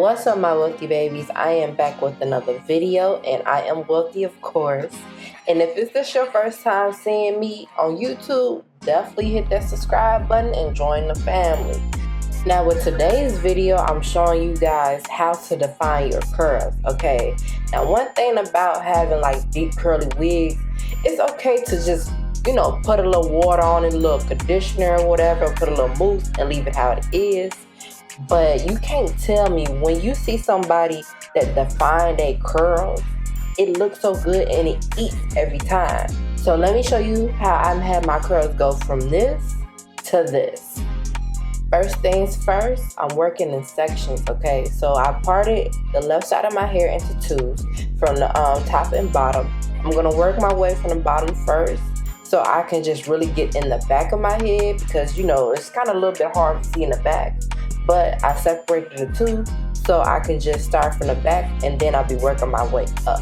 What's up, my Wealthie babies? I am back with another video, and I am Wealthie, of course. And if this is your first time seeing me on YouTube, definitely hit that subscribe button and join the family. Now, with today's video, I'm showing you guys how to define your curls, okay? Now, one thing about having like deep curly wigs, it's okay to just, put a little water on it, a little conditioner or whatever, put a little mousse and leave it how it is. But you can't tell me when you see somebody that define their curls, it looks so good and it eats every time. So let me show you how I'm having my curls go from this to this. First things first, I'm working in sections, okay? So I parted the left side of my hair into twos from the top and bottom. I'm gonna work my way from the bottom first so I can just really get in the back of my head because, it's kind of a little bit hard to see in the back. But I separated the two so I can just start from the back and then I'll be working my way up.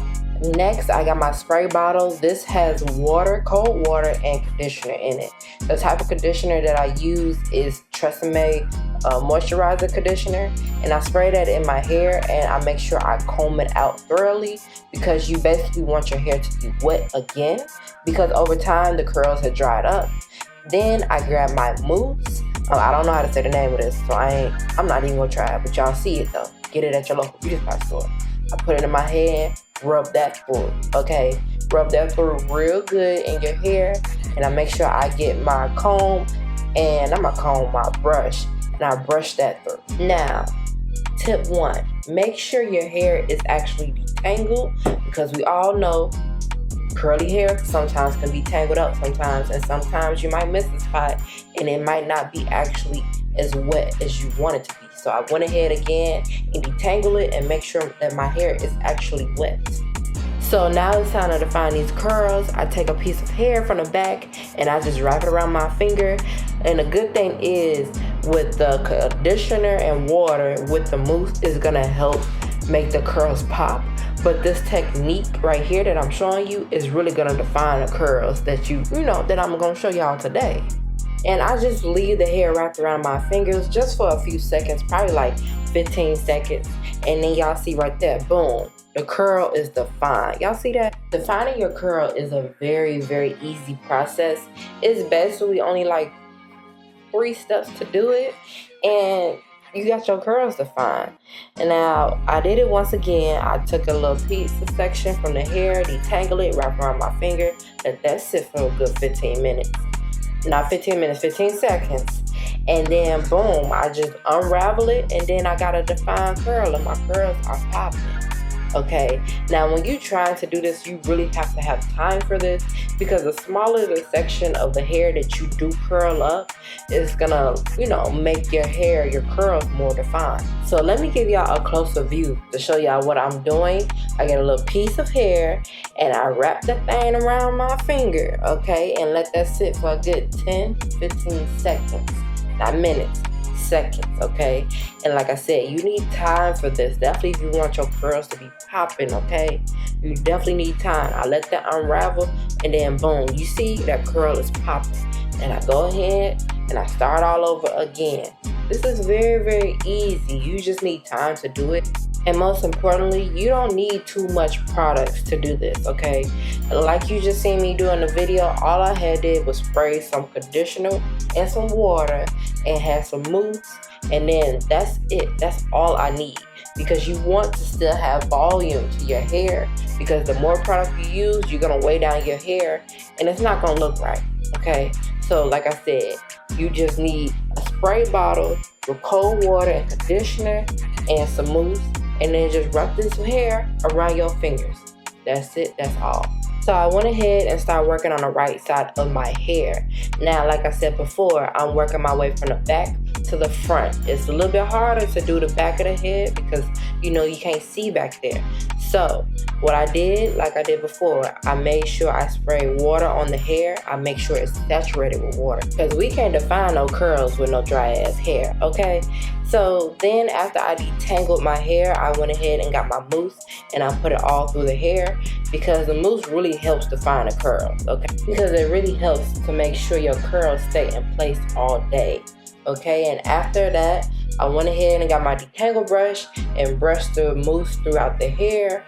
Next, I got my spray bottle. This has water, cold water, and conditioner in it. The type of conditioner that I use is Tresemme moisturizer conditioner, and I spray that in my hair and I make sure I comb it out thoroughly because you basically want your hair to be wet again because over time the curls have dried up. Then I grab my mousse. I don't know how to say the name of this, so I'm not even gonna try it, but y'all see it though. Get it at your local beauty supply store. I put it in my hand, rub that through, okay? Rub that through real good in your hair, and I make sure I get my comb, and I'm gonna comb my brush, and I brush that through. Now, tip 1, make sure your hair is actually detangled, because we all know curly hair sometimes can be tangled up sometimes, and sometimes you might miss a spot and it might not be actually as wet as you want it to be. So I went ahead again and detangle it and make sure that my hair is actually wet. So now it's time to define these curls. I take a piece of hair from the back and I just wrap it around my finger. And the good thing is with the conditioner and water with the mousse is gonna help make the curls pop. But this technique right here that I'm showing you is really gonna define the curls that that I'm gonna show y'all today. And I just leave the hair wrapped around my fingers just for a few seconds, probably like 15 seconds. And then y'all see right there, boom, the curl is defined. Y'all see that? Defining your curl is a very, very easy process. It's basically only like 3 steps to do it. And you got your curls defined. And now I did it once again. I took a little piece of section from the hair, detangle it, wrap around my finger, let that sit for a good 15 minutes. Not 15 minutes, 15 seconds. And then boom, I just unravel it and then I got a defined curl and my curls are popping. Okay, now when you're trying to do this, you really have to have time for this because the smaller the section of the hair that you do curl up is gonna, make your hair, your curls more defined. So let me give y'all a closer view to show y'all what I'm doing. I get a little piece of hair and I wrap the thing around my finger, okay, and let that sit for a good 10, 15 seconds, not minutes. Seconds, okay? And like I said, you need time for this. Definitely if you want your curls to be popping, okay? You definitely need time. I let that unravel and then boom, you see that curl is popping. And I go ahead and I start all over again. This is very, very easy. You just need time to do it. And most importantly, you don't need too much products to do this, okay? Like you just seen me do in the video, all I had did was spray some conditioner and some water and had some mousse, and then that's it. That's all I need because you want to still have volume to your hair because the more product you use, you're gonna weigh down your hair and it's not gonna look right, okay? So like I said, you just need a spray bottle with cold water and conditioner and some mousse, and then just wrap this hair around your fingers. That's it, that's all. So I went ahead and started working on the right side of my hair. Now, like I said before, I'm working my way from the back to the front. It's a little bit harder to do the back of the head because, you can't see back there. So what I did, like I did before, I made sure I sprayed water on the hair. I make sure it's saturated with water because we can't define no curls with no dry ass hair, okay? So then after I detangled my hair, I went ahead and got my mousse and I put it all through the hair because the mousse really helps define the curls, okay? Because it really helps to make sure your curls stay in place all day, okay? And after that, I went ahead and got my detangle brush and brushed the mousse throughout the hair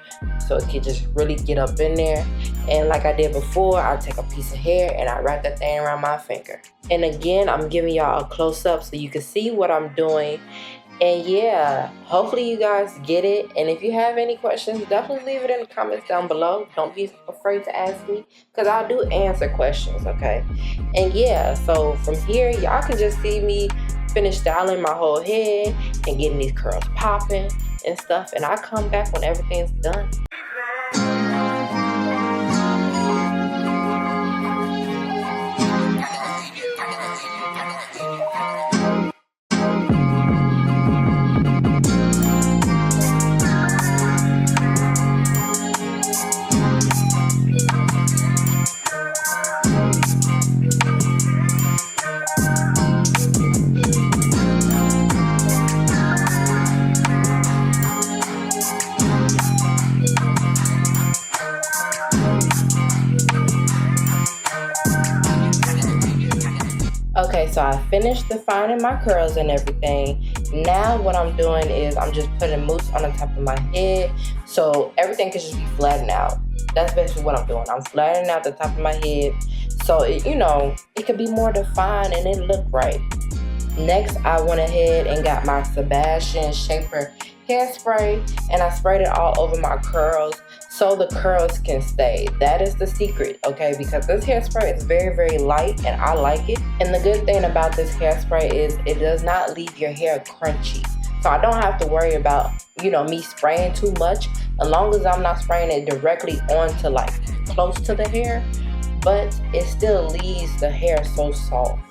so it could just really get up in there. And like I did before, I take a piece of hair and I wrap that thing around my finger. And again, I'm giving y'all a close-up so you can see what I'm doing. And yeah, hopefully you guys get it. And if you have any questions, definitely leave it in the comments down below. Don't be afraid to ask me, because I do answer questions, okay? And yeah, so from here, y'all can just see me finish styling my whole head and getting these curls popping and stuff. And I'll come back when everything's done. Okay, so I finished defining my curls and everything. Now what I'm doing is I'm just putting mousse on the top of my head so everything can just be flattened out. That's basically what I'm doing. I'm flattening out the top of my head so it, it could be more defined and it look right. Next, I went ahead and got my Sebastian Shaper hairspray and I sprayed it all over my curls so the curls can stay. That is the secret, okay? Because this hairspray is very, very light and I like it. And the good thing about this hairspray is it does not leave your hair crunchy. So I don't have to worry about, me spraying too much, as long as I'm not spraying it directly onto like close to the hair, but it still leaves the hair so soft.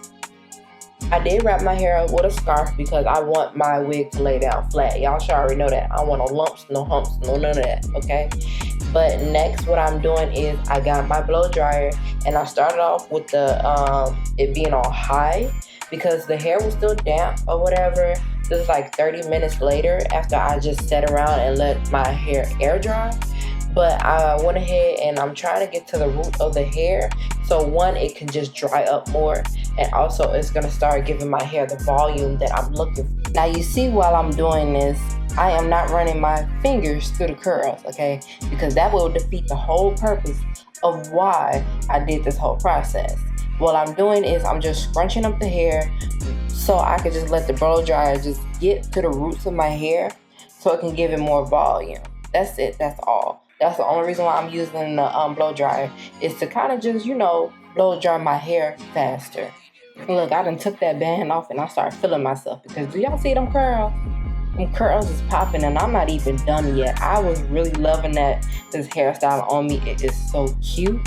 I did wrap my hair up with a scarf because I want my wig to lay down flat. Y'all should already know that. I don't want no lumps, no humps, no none of that, okay? But next, what I'm doing is I got my blow dryer and I started off with the it being on high because the hair was still damp or whatever. This is like 30 minutes later after I just sat around and let my hair air dry. But I went ahead and I'm trying to get to the root of the hair. So one, it can just dry up more. And also it's gonna start giving my hair the volume that I'm looking for. Now you see while I'm doing this, I am not running my fingers through the curls, okay? Because that will defeat the whole purpose of why I did this whole process. What I'm doing is I'm just scrunching up the hair so I can just let the blow dryer just get to the roots of my hair so it can give it more volume. That's it, that's all. That's the only reason why I'm using the blow dryer is to kind of just, blow dry my hair faster. Look, I done took that band off and I started feeling myself because do y'all see them curls? Them curls is popping and I'm not even done yet. I was really loving this hairstyle on me. It is so cute,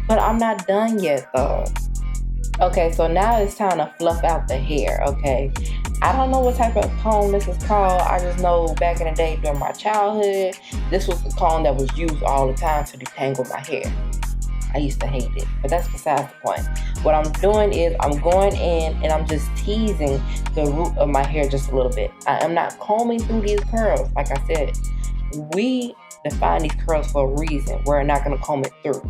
but I'm not done yet though. Okay, so now it's time to fluff out the hair, okay? I don't know what type of comb this is called. I just know back in the day during my childhood, this was the comb that was used all the time to detangle my hair. I used to hate it, but that's besides the point. What I'm doing is I'm going in and I'm just teasing the root of my hair just a little bit. I am not combing through these curls. Like I said, we define these curls for a reason. We're not going to comb it through.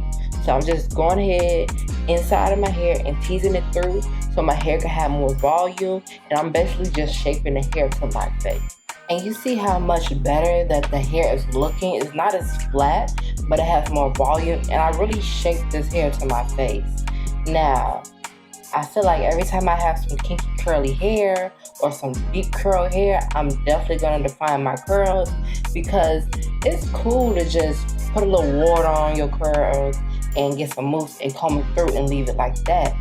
So I'm just going ahead inside of my hair and teasing it through so my hair can have more volume. And I'm basically just shaping the hair to my face. And you see how much better that the hair is looking. It's not as flat, but it has more volume. And I really shaped this hair to my face. Now, I feel like every time I have some kinky curly hair or some deep curl hair, I'm definitely going to define my curls because it's cool to just put a little water on your curls and get some mousse and comb it through and leave it like that.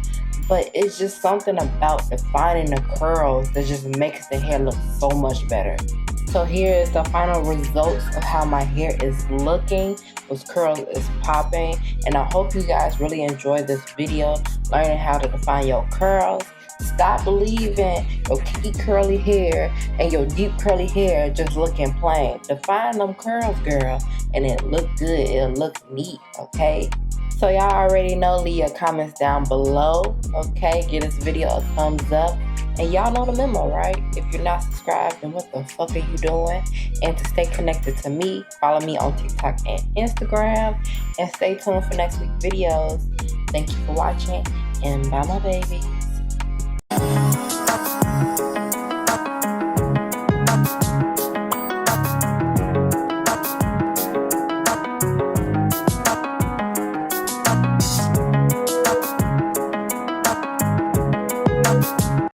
But it's just something about defining the curls that just makes the hair look so much better. So here is the final results of how my hair is looking. Those curls is popping. And I hope you guys really enjoyed this video, learning how to define your curls. Stop believing your kinky curly hair and your deep curly hair just looking plain. Define them curls, girl, and it look good. It'll look neat, okay? So y'all already know, leave your comments down below, okay? Give this video a thumbs up. And y'all know the memo, right? If you're not subscribed, then what the fuck are you doing? And to stay connected to me, follow me on TikTok and Instagram. And stay tuned for next week's videos. Thank you for watching, and bye my baby.